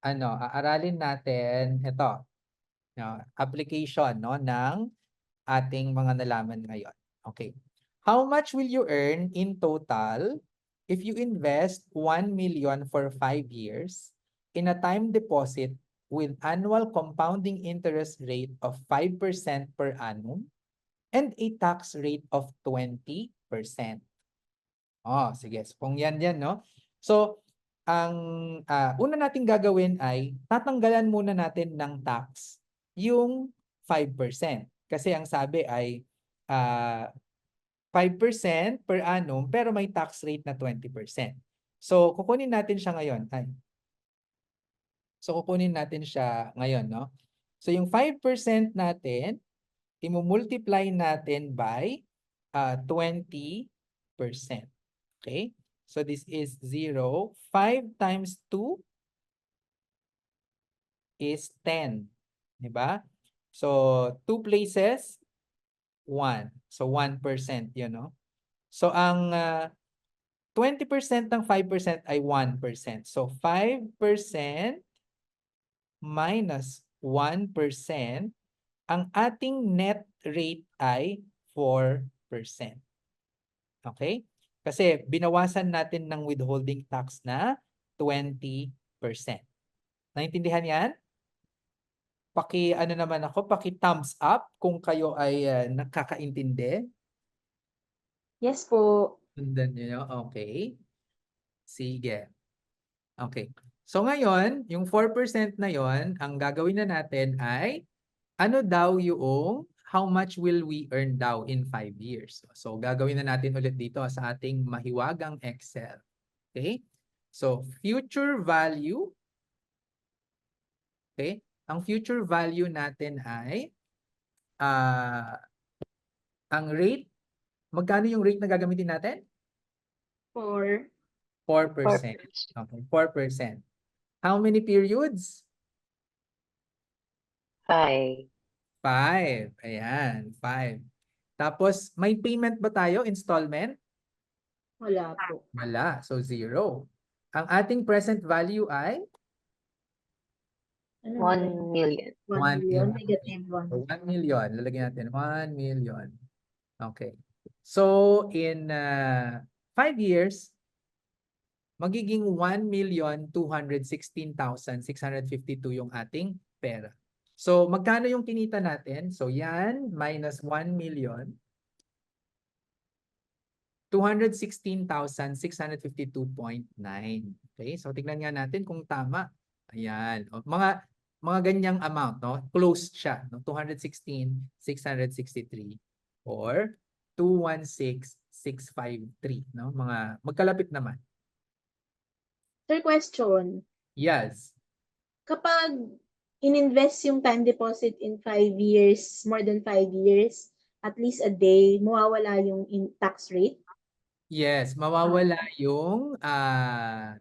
aaralin natin ito, application no, ng ating mga nalaman ngayon. Okay. How much will you earn in total if you invest 1 million for 5 years in a time deposit with annual compounding interest rate of 5% per annum and a tax rate of 20%? Oh, sige. So, kung yan, no? So, ang una nating gagawin ay tatanggalan muna natin ng tax yung 5%. Kasi ang sabi ay 5% per annum pero may tax rate na 20%. So, kukunin natin siya ngayon. So, kukunin natin siya ngayon, no? So, yung 5% natin, i-multiply natin by 20%. Okay? So, this is 0. 5 times 2 is 10. Diba? So, 2 places, 1. So, 1% yun, no? So, ang 20% ng 5% ay 1%. So, 5% minus 1%, ang ating net rate ay 4%. Okay? Kasi binawasan natin ng withholding tax na 20%. Naintindihan yan? Paki-thumbs up kung kayo ay nakakaintindi. Yes po. Sundan niyo, okay? Sige. Okay. So ngayon, yung 4% na yon, ang gagawin na natin ay ano daw yung how much will we earn daw in 5 years? So gagawin na natin ulit dito sa ating mahiwagang Excel. Okay? So future value. Okay? Ang future value natin ay ang rate. Magkano yung rate na gagamitin natin? 4. 4%. Okay, 4%. How many periods? 5. 5. Ayan, 5. Tapos, may payment ba tayo? Installment? Wala po. Wala. So, 0. Ang ating present value ay? 1 million. 1 million, million. negative 1. So, 1 million. Lalagyan natin 1 million. Okay. So, in 5 years, magiging 1,216,652 yung ating pera. So, magkano yung kinita natin? So, yan, minus 1,216,652.9. Okay? So, tignan nga natin kung tama. Ayan. O, mga ganyang amount, no? Close siya, no? 216,663 or 216,653, no? Mga magkalapit naman. Sir, question. Yes. Kapag ininvest yung time deposit in 5 years, more than 5 years, at least a day, mawawala yung tax rate? Yes, mawawala yung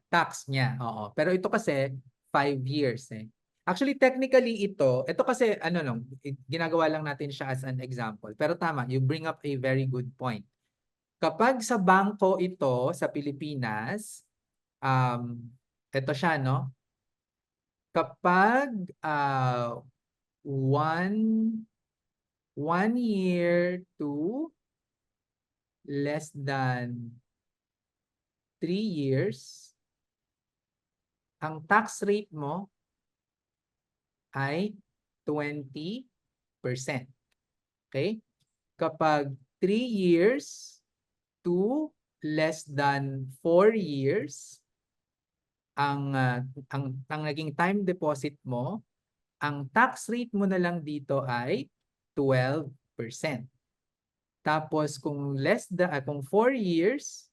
tax niya. Oo. Pero ito kasi 5 years eh. Actually, technically ito kasi ginagawa lang natin siya as an example. Pero tama, you bring up a very good point. Kapag sa bangko ito sa Pilipinas, ito siya, no? Kapag one year to less than 3 years, ang tax rate mo ay 20%. Okay? Kapag 3 years to less than 4 years, ang naging time deposit mo, ang tax rate mo na lang dito ay 12%. Tapos kung kung 4 years,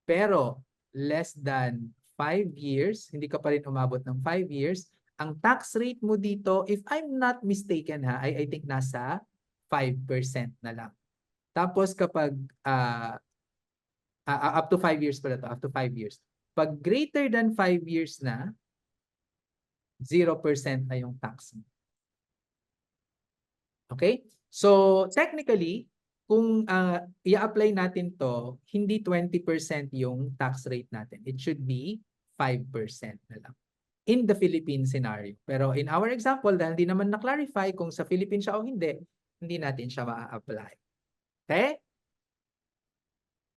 pero less than 5 years, hindi ka pa rin umabot ng 5 years, ang tax rate mo dito, if I'm not mistaken I think nasa 5% na lang. Tapos kapag up to 5 years pala to, up to 5 years. Pag greater than 5 years na, 0% na yung tax mo. Okay? So, technically, kung i-apply natin to, hindi 20% yung tax rate natin. It should be 5% na lang. in the Philippine scenario. Pero in our example, dahil hindi naman na-clarify kung sa Philippines siya o hindi natin siya ma-apply. Okay?